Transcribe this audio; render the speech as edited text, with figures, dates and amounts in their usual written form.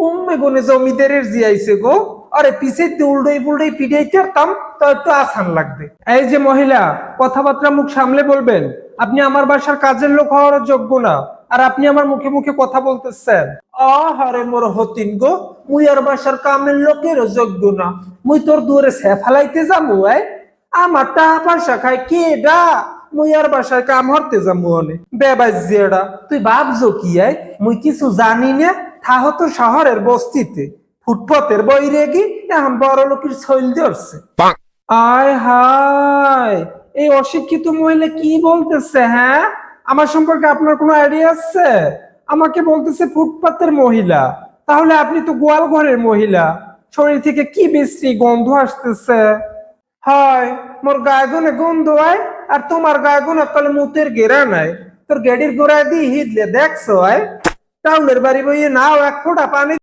উম্মে গনে জমিদারের জিয়াইছে গো। আরে পিছে উল্টোই পুল্টোই পিটাইতে পারতাম তো একটু আসান লাগবে। এই যে মহিলা, কথাবার্তা মুখ সামলে বলবেন। আপনি আমার বাসার কাজের লোক হওয়ার যোগ্য না, আর আপনি আমার মুখে মুখে কথা বলতেছেন। আহারে মোর হতিন গো, মুই আর বাসার কামের লোকের যোগ্য না। মুই তোর দুয়ারে সে ফেলাইতে যাবো? আমার টাকা পয়সা খাই কে ডা? মুই আর বাসায় কাম হরতে যাবো অনে বেবাজিয়াডা। তুই ভাবছো কি মুই কিছু জানি না? থাহ তো শহরের বস্তিতে, ফুটপথের বইরে কি এখন বড় লোকের শৈল ধরছে। আয় হায়, এই অশিক্ষিত মহিলা কি বলতেছে? হ্যাঁ, আমার সম্পর্কে আপনার কোনো আইডিয়া আছে? আমাকে বলতেছে ফুটপাতের মহিলা। তাহলে আপনি তো গোয়াল ঘরের মহিলা। শরীর থেকে কি বিশ্রী গন্ধ আসতেছে। হয় মোর গায়ে গুনে গন্ধ আর তোমার গায়ে গুনে তাহলে মুতের গেরা নাই। তোর গেডির গোড়ায় দিয়ে হিদলে দেখছো টাউনের বাড়ি বইয়ে নাও এক ফোঁটা পানি